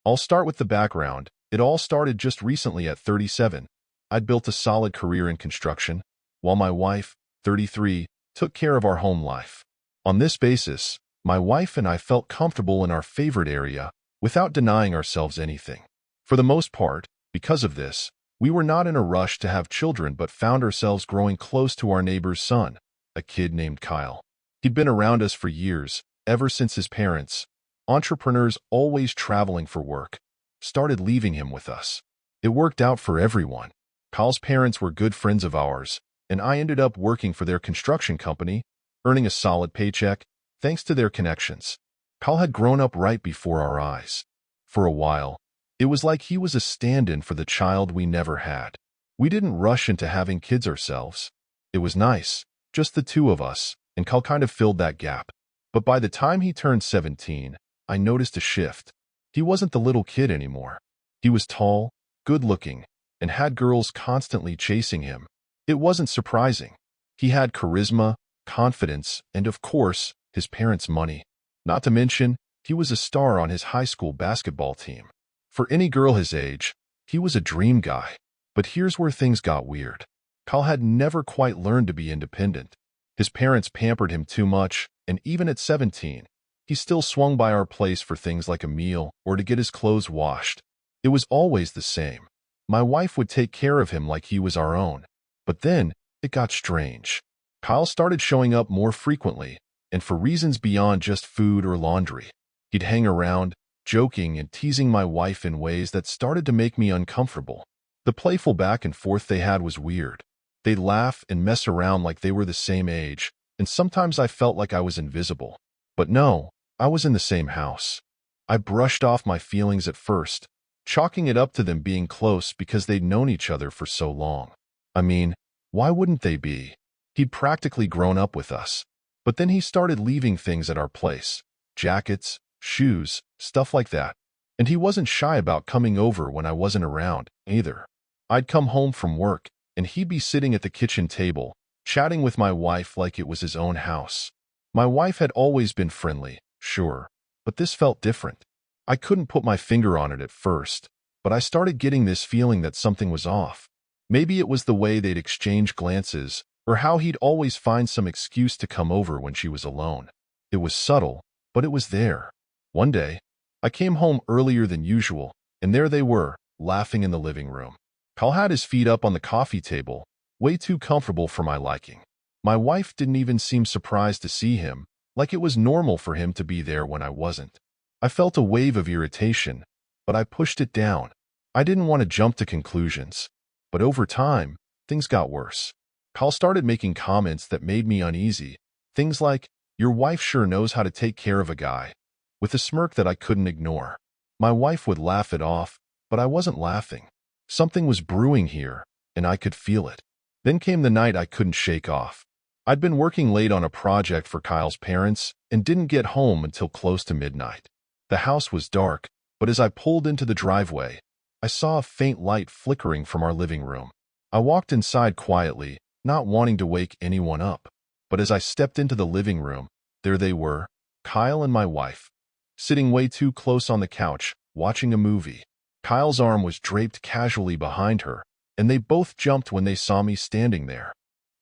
I'll start with the background. It all started just recently at 37. I'd built a solid career in construction, while my wife, 33, took care of our home life. On this basis, my wife and I felt comfortable in our favorite area without denying ourselves anything. For the most part, because of this, we were not in a rush to have children but found ourselves growing close to our neighbor's son, a kid named Kyle. He'd been around us for years, ever since his parents, entrepreneurs always traveling for work, started leaving him with us. It worked out for everyone. Kyle's parents were good friends of ours, and I ended up working for their construction company, earning a solid paycheck, thanks to their connections. Kyle had grown up right before our eyes. For a while, it was like he was a stand-in for the child we never had. We didn't rush into having kids ourselves. It was nice, just the two of us, and Kyle kind of filled that gap. But by the time he turned 17, I noticed a shift. He wasn't the little kid anymore. He was tall, good-looking, and had girls constantly chasing him. It wasn't surprising. He had charisma, confidence, and of course, his parents' money. Not to mention, he was a star on his high school basketball team. For any girl his age, he was a dream guy. But here's where things got weird. Kyle had never quite learned to be independent. His parents pampered him too much, and even at 17, he still swung by our place for things like a meal or to get his clothes washed. It was always the same. My wife would take care of him like he was our own. But then, it got strange. Kyle started showing up more frequently, and for reasons beyond just food or laundry. He'd hang around, joking and teasing my wife in ways that started to make me uncomfortable. The playful back and forth they had was weird. They'd laugh and mess around like they were the same age, and sometimes I felt like I was invisible. But no, I was in the same house. I brushed off my feelings at first, chalking it up to them being close because they'd known each other for so long. I mean, why wouldn't they be? He'd practically grown up with us. But then he started leaving things at our place. Jackets, shoes, stuff like that. And he wasn't shy about coming over when I wasn't around, either. I'd come home from work, and he'd be sitting at the kitchen table, chatting with my wife like it was his own house. My wife had always been friendly, sure, but this felt different. I couldn't put my finger on it at first, but I started getting this feeling that something was off. Maybe it was the way they'd exchange glances, or how he'd always find some excuse to come over when she was alone. It was subtle, but it was there. One day, I came home earlier than usual, and there they were, laughing in the living room. Kyle had his feet up on the coffee table, way too comfortable for my liking. My wife didn't even seem surprised to see him, like it was normal for him to be there when I wasn't. I felt a wave of irritation, but I pushed it down. I didn't want to jump to conclusions. But over time, things got worse. Kyle started making comments that made me uneasy. Things like, "Your wife sure knows how to take care of a guy," with a smirk that I couldn't ignore. My wife would laugh it off, but I wasn't laughing. Something was brewing here, and I could feel it. Then came the night I couldn't shake off. I'd been working late on a project for Kyle's parents and didn't get home until close to midnight. The house was dark, but as I pulled into the driveway, I saw a faint light flickering from our living room. I walked inside quietly, not wanting to wake anyone up. But as I stepped into the living room, there they were, Kyle and my wife, sitting way too close on the couch, watching a movie. Kyle's arm was draped casually behind her, and they both jumped when they saw me standing there.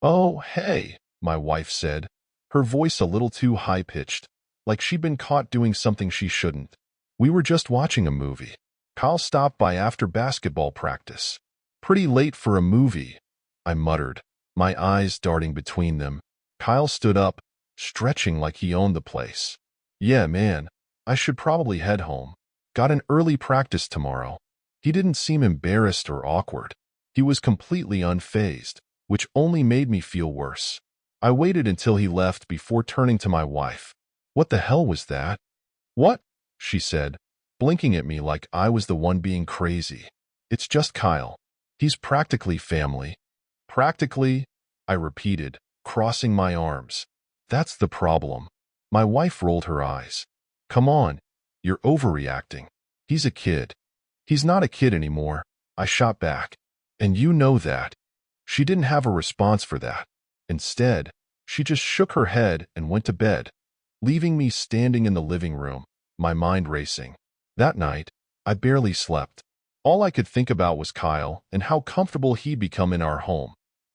"Oh, hey," my wife said, her voice a little too high-pitched, like she'd been caught doing something she shouldn't. "We were just watching a movie. Kyle stopped by after basketball practice." "Pretty late for a movie," I muttered, my eyes darting between them. Kyle stood up, stretching like he owned the place. "Yeah, man, I should probably head home. Got an early practice tomorrow." He didn't seem embarrassed or awkward. He was completely unfazed, which only made me feel worse. I waited until he left before turning to my wife. "What the hell was that?" "What?" she said, blinking at me like I was the one being crazy. "It's just Kyle. He's practically family." "Practically," I repeated, crossing my arms. "That's the problem." My wife rolled her eyes. "Come on, you're overreacting. He's a kid." "He's not a kid anymore," I shot back. "And you know that." She didn't have a response for that. Instead, she just shook her head and went to bed, leaving me standing in the living room, my mind racing. That night, I barely slept. All I could think about was Kyle and how comfortable he'd become in our home.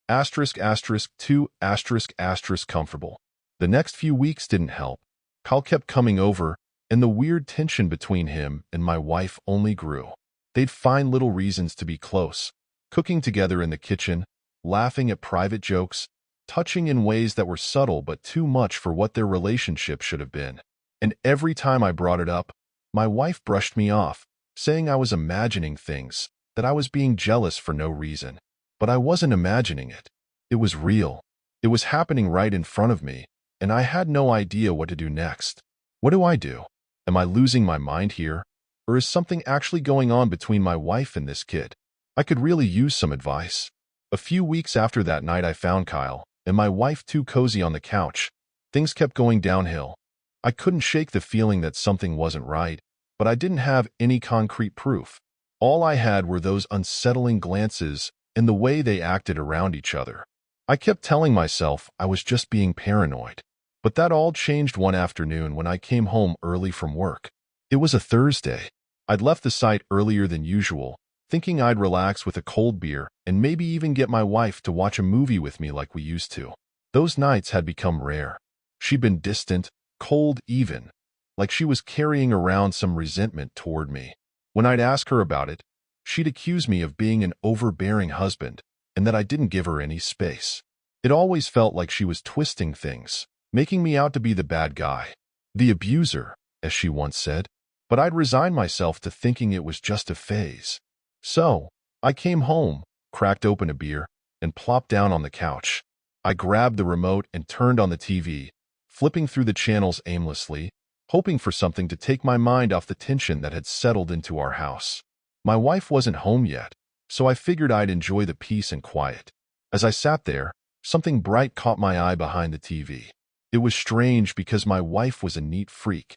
Asterisk asterisk 2 asterisk asterisk comfortable. The next few weeks didn't help. Kyle kept coming over, and the weird tension between him and my wife only grew. They'd find little reasons to be close, cooking together in the kitchen, laughing at private jokes, touching in ways that were subtle but too much for what their relationship should have been. And every time I brought it up, my wife brushed me off, saying I was imagining things, that I was being jealous for no reason. But I wasn't imagining it. It was real. It was happening right in front of me, and I had no idea what to do next. What do I do? Am I losing my mind here? Or is something actually going on between my wife and this kid? I could really use some advice. A few weeks after that night, I found Kyle and my wife too cozy on the couch. Things kept going downhill. I couldn't shake the feeling that something wasn't right, but I didn't have any concrete proof. All I had were those unsettling glances and the way they acted around each other. I kept telling myself I was just being paranoid. But that all changed one afternoon when I came home early from work. It was a Thursday. I'd left the site earlier than usual, thinking I'd relax with a cold beer and maybe even get my wife to watch a movie with me like we used to. Those nights had become rare. She'd been distant, cold even, like she was carrying around some resentment toward me. When I'd ask her about it, she'd accuse me of being an overbearing husband and that I didn't give her any space. It always felt like she was twisting things, making me out to be the bad guy, the abuser, as she once said. But I'd resigned myself to thinking it was just a phase. So, I came home, cracked open a beer, and plopped down on the couch. I grabbed the remote and turned on the TV, flipping through the channels aimlessly, hoping for something to take my mind off the tension that had settled into our house. My wife wasn't home yet, so I figured I'd enjoy the peace and quiet. As I sat there, something bright caught my eye behind the TV. It was strange because my wife was a neat freak.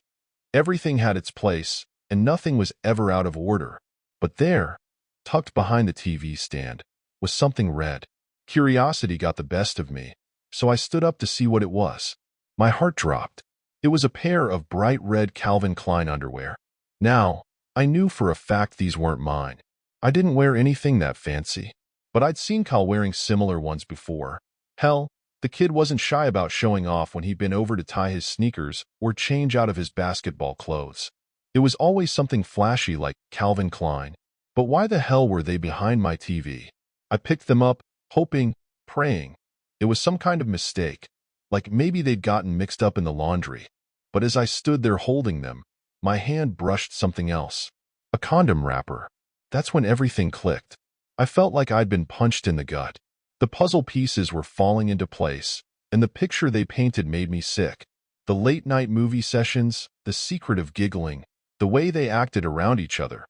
Everything had its place, and nothing was ever out of order. But there, tucked behind the TV stand, was something red. Curiosity got the best of me, so I stood up to see what it was. My heart dropped. It was a pair of bright red Calvin Klein underwear. Now, I knew for a fact these weren't mine. I didn't wear anything that fancy, but I'd seen Kyle wearing similar ones before. Hell, the kid wasn't shy about showing off when he'd been over to tie his sneakers or change out of his basketball clothes. It was always something flashy like Calvin Klein. But why the hell were they behind my TV? I picked them up, hoping, praying. It was some kind of mistake, like maybe they'd gotten mixed up in the laundry. But as I stood there holding them, my hand brushed something else. A condom wrapper. That's when everything clicked. I felt like I'd been punched in the gut. The puzzle pieces were falling into place, and the picture they painted made me sick. The late-night movie sessions, the secretive giggling, the way they acted around each other.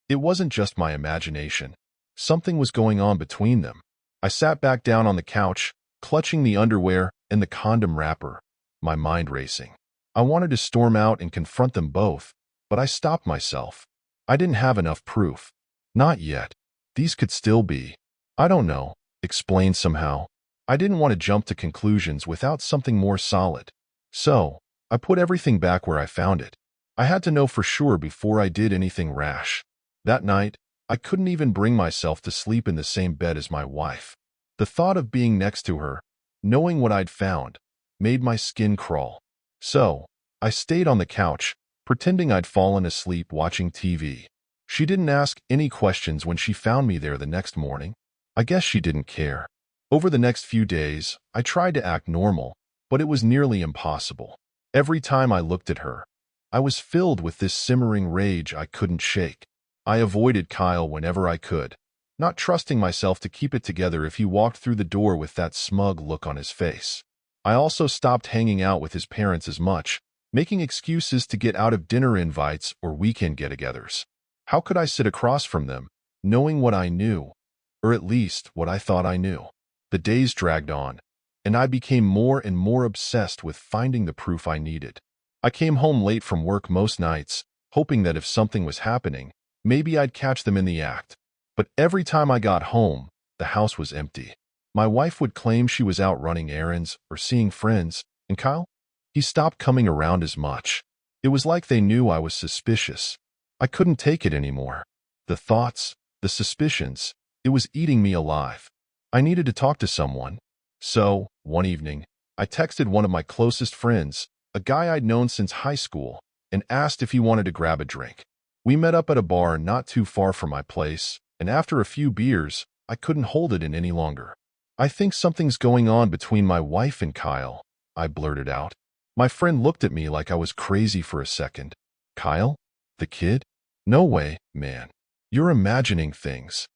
It wasn't just my imagination. Something was going on between them. I sat back down on the couch, clutching the underwear and the condom wrapper, my mind racing. I wanted to storm out and confront them both, but I stopped myself. I didn't have enough proof. Not yet. These could still be, I don't know, explained somehow. I didn't want to jump to conclusions without something more solid. So, I put everything back where I found it. I had to know for sure before I did anything rash. That night, I couldn't even bring myself to sleep in the same bed as my wife. The thought of being next to her, knowing what I'd found, made my skin crawl. So, I stayed on the couch, pretending I'd fallen asleep watching TV. She didn't ask any questions when she found me there the next morning. I guess she didn't care. Over the next few days, I tried to act normal, but it was nearly impossible. Every time I looked at her, I was filled with this simmering rage I couldn't shake. I avoided Kyle whenever I could, not trusting myself to keep it together if he walked through the door with that smug look on his face. I also stopped hanging out with his parents as much, making excuses to get out of dinner invites or weekend get-togethers. How could I sit across from them, knowing what I knew, or at least what I thought I knew? The days dragged on, and I became more and more obsessed with finding the proof I needed. I came home late from work most nights, hoping that if something was happening, maybe I'd catch them in the act. But every time I got home, the house was empty. My wife would claim she was out running errands or seeing friends, and Kyle? He stopped coming around as much. It was like they knew I was suspicious. I couldn't take it anymore. The thoughts, the suspicions, it was eating me alive. I needed to talk to someone. So, one evening, I texted one of my closest friends, a guy I'd known since high school, and asked if he wanted to grab a drink. We met up at a bar not too far from my place, and after a few beers, I couldn't hold it in any longer. "I think something's going on between my wife and Kyle," I blurted out. My friend looked at me like I was crazy for a second. "Kyle? The kid? No way, man. You're imagining things."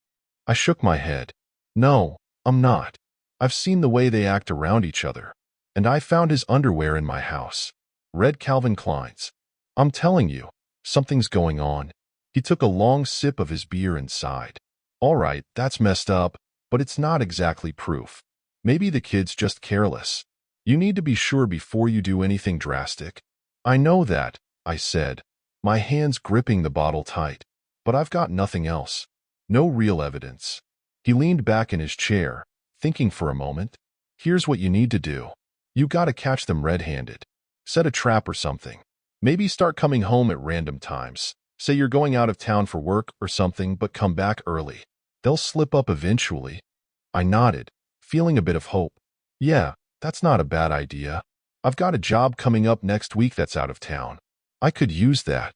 I shook my head. "No, I'm not. I've seen the way they act around each other. And I found his underwear in my house. Red Calvin Klein's. I'm telling you, something's going on." He took a long sip of his beer and sighed. "All right, that's messed up, but it's not exactly proof. Maybe the kid's just careless. You need to be sure before you do anything drastic." "I know that," I said, my hands gripping the bottle tight. "But I've got nothing else. No real evidence." He leaned back in his chair, thinking for a moment. "Here's what you need to do. You gotta catch them red-handed. Set a trap or something. Maybe start coming home at random times. Say you're going out of town for work or something, but come back early. They'll slip up eventually." I nodded, feeling a bit of hope. "Yeah, that's not a bad idea. I've got a job coming up next week that's out of town. I could use that."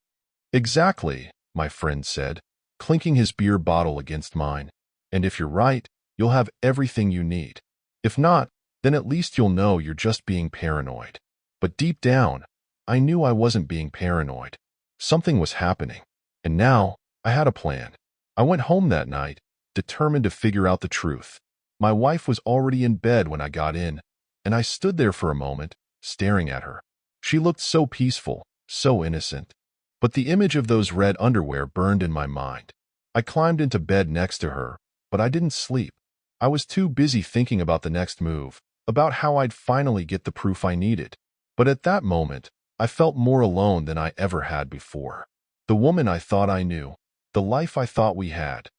"Exactly," my friend said, clinking his beer bottle against mine. "And if you're right, you'll have everything you need. If not, then at least you'll know you're just being paranoid." But deep down, I knew I wasn't being paranoid. Something was happening. And now, I had a plan. I went home that night, determined to figure out the truth. My wife was already in bed when I got in, and I stood there for a moment, staring at her. She looked so peaceful, so innocent. But the image of those red underwear burned in my mind. I climbed into bed next to her, but I didn't sleep. I was too busy thinking about the next move, about how I'd finally get the proof I needed. But at that moment, I felt more alone than I ever had before. The woman I thought I knew, the life I thought we had,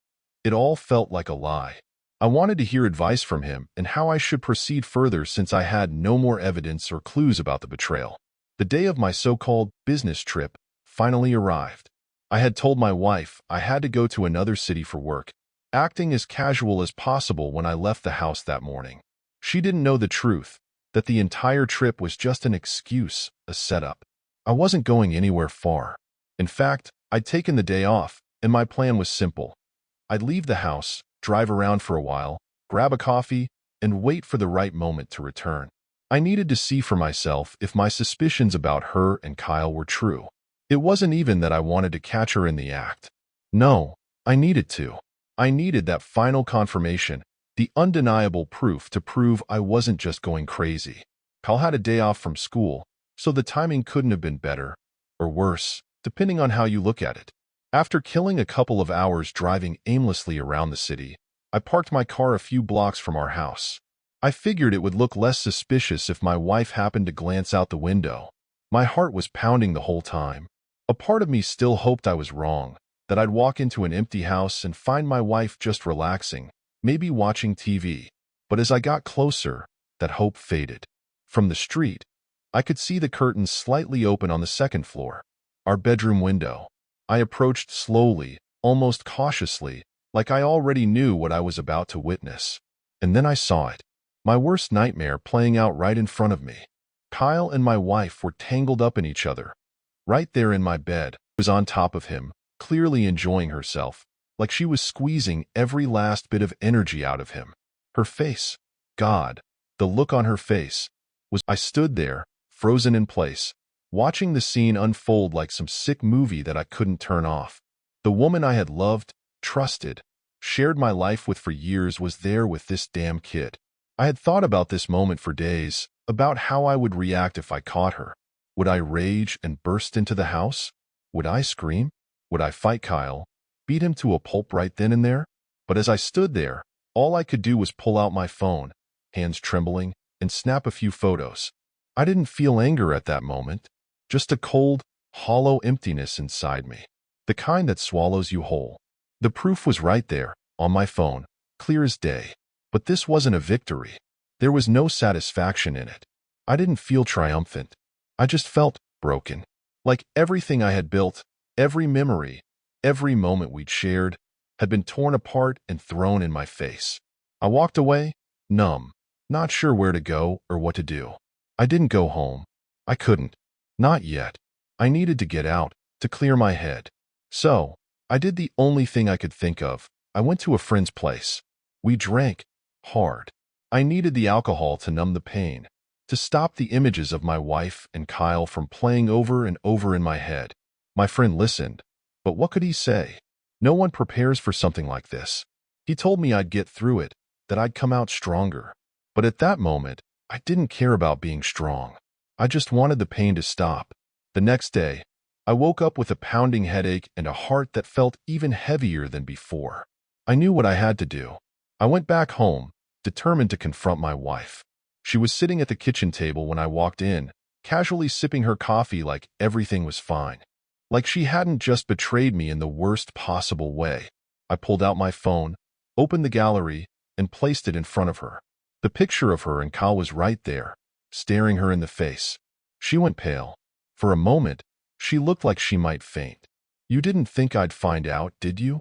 it all felt like a lie. I wanted to hear advice from him and how I should proceed further since I had no more evidence or clues about the betrayal. The day of my so-called business trip finally arrived. I had told my wife I had to go to another city for work, acting as casual as possible when I left the house that morning. She didn't know the truth, that the entire trip was just an excuse, a setup. I wasn't going anywhere far. In fact, I'd taken the day off, and my plan was simple. I'd leave the house, drive around for a while, grab a coffee, and wait for the right moment to return. I needed to see for myself if my suspicions about her and Kyle were true. It wasn't even that I wanted to catch her in the act. No, I needed to. I needed that final confirmation, the undeniable proof to prove I wasn't just going crazy. Kyle had a day off from school, so the timing couldn't have been better, or worse, depending on how you look at it. After killing a couple of hours driving aimlessly around the city, I parked my car a few blocks from our house. I figured it would look less suspicious if my wife happened to glance out the window. My heart was pounding the whole time. A part of me still hoped I was wrong, that I'd walk into an empty house and find my wife just relaxing, maybe watching TV. But as I got closer, that hope faded. From the street, I could see the curtains slightly open on the second floor, our bedroom window. I approached slowly, almost cautiously, like I already knew what I was about to witness. And then I saw it. My worst nightmare playing out right in front of me. Kyle and my wife were tangled up in each other. Right there in my bed, I was on top of him, clearly enjoying herself, like she was squeezing every last bit of energy out of him. Her face, God, the look on her face, I stood there, frozen in place, watching the scene unfold like some sick movie that I couldn't turn off. The woman I had loved, trusted, shared my life with for years was there with this damn kid. I had thought about this moment for days, about how I would react if I caught her. Would I rage and burst into the house? Would I scream? Would I fight Kyle, beat him to a pulp right then and there? But as I stood there, all I could do was pull out my phone, hands trembling, and snap a few photos. I didn't feel anger at that moment, just a cold, hollow emptiness inside me, the kind that swallows you whole. The proof was right there, on my phone, clear as day. But this wasn't a victory. There was no satisfaction in it. I didn't feel triumphant. I just felt broken. Like everything I had built, Every memory, every moment we'd shared, had been torn apart and thrown in my face. I walked away, numb, not sure where to go or what to do. I didn't go home. I couldn't. Not yet. I needed to get out, to clear my head. So, I did the only thing I could think of. I went to a friend's place. We drank hard. I needed the alcohol to numb the pain, to stop the images of my wife and Kyle from playing over and over in my head. My friend listened, but what could he say? No one prepares for something like this. He told me I'd get through it, that I'd come out stronger. But at that moment, I didn't care about being strong. I just wanted the pain to stop. The next day, I woke up with a pounding headache and a heart that felt even heavier than before. I knew what I had to do. I went back home, determined to confront my wife. She was sitting at the kitchen table when I walked in, casually sipping her coffee like everything was fine. Like she hadn't just betrayed me in the worst possible way. I pulled out my phone, opened the gallery, and placed it in front of her. The picture of her and Kyle was right there, staring her in the face. She went pale. For a moment, she looked like she might faint. "You didn't think I'd find out, did you?"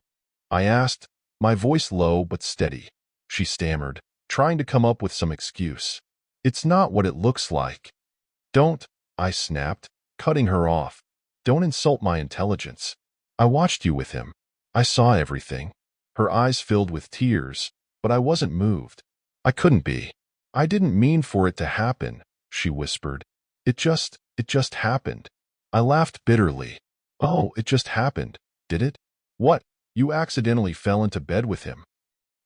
I asked, my voice low but steady. She stammered, trying to come up with some excuse. "It's not what it looks like." "Don't," I snapped, cutting her off. "Don't insult my intelligence. I watched you with him. I saw everything." Her eyes filled with tears, but I wasn't moved. I couldn't be. "I didn't mean for it to happen," she whispered. It just happened." I laughed bitterly. "Oh, it just happened, did it? What, you accidentally fell into bed with him?"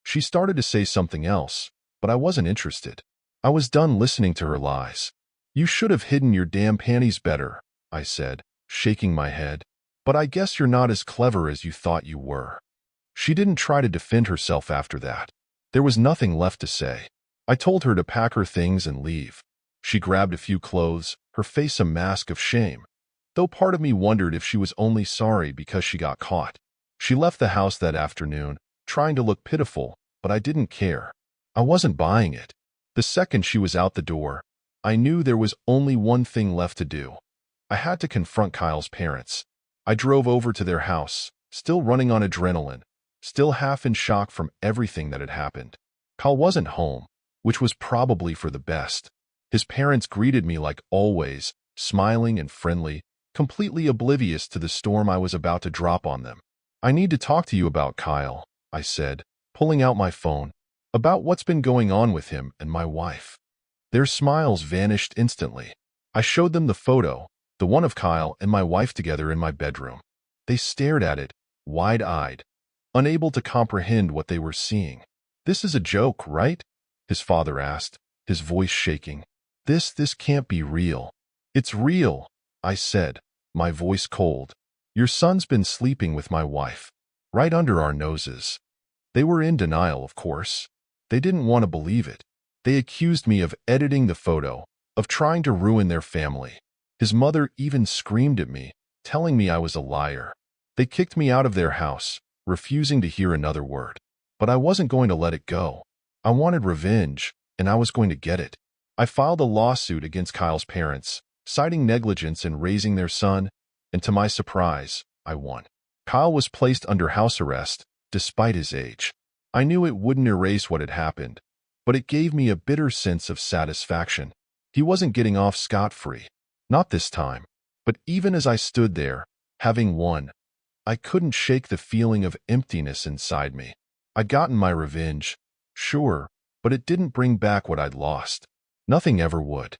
She started to say something else, but I wasn't interested. I was done listening to her lies. "You should have hidden your damn panties better," I said, shaking my head. "But I guess you're not as clever as you thought you were." She didn't try to defend herself after that. There was nothing left to say. I told her to pack her things and leave. She grabbed a few clothes, her face a mask of shame, though part of me wondered if she was only sorry because she got caught. She left the house that afternoon, trying to look pitiful, but I didn't care. I wasn't buying it. The second she was out the door, I knew there was only one thing left to do. I had to confront Kyle's parents. I drove over to their house, still running on adrenaline, still half in shock from everything that had happened. Kyle wasn't home, which was probably for the best. His parents greeted me like always, smiling and friendly, completely oblivious to the storm I was about to drop on them. "I need to talk to you about Kyle," I said, pulling out my phone, "about what's been going on with him and my wife." Their smiles vanished instantly. I showed them the photo, the one of Kyle and my wife together in my bedroom. They stared at it, wide-eyed, unable to comprehend what they were seeing. "This is a joke, right?" his father asked, his voice shaking. This can't be real." "It's real," I said, my voice cold. "Your son's been sleeping with my wife, right under our noses." They were in denial, of course. They didn't want to believe it. They accused me of editing the photo, of trying to ruin their family. His mother even screamed at me, telling me I was a liar. They kicked me out of their house, refusing to hear another word. But I wasn't going to let it go. I wanted revenge, and I was going to get it. I filed a lawsuit against Kyle's parents, citing negligence in raising their son, and to my surprise, I won. Kyle was placed under house arrest, despite his age. I knew it wouldn't erase what had happened, but it gave me a bitter sense of satisfaction. He wasn't getting off scot-free. Not this time. But even as I stood there, having won, I couldn't shake the feeling of emptiness inside me. I'd gotten my revenge, sure, but it didn't bring back what I'd lost. Nothing ever would.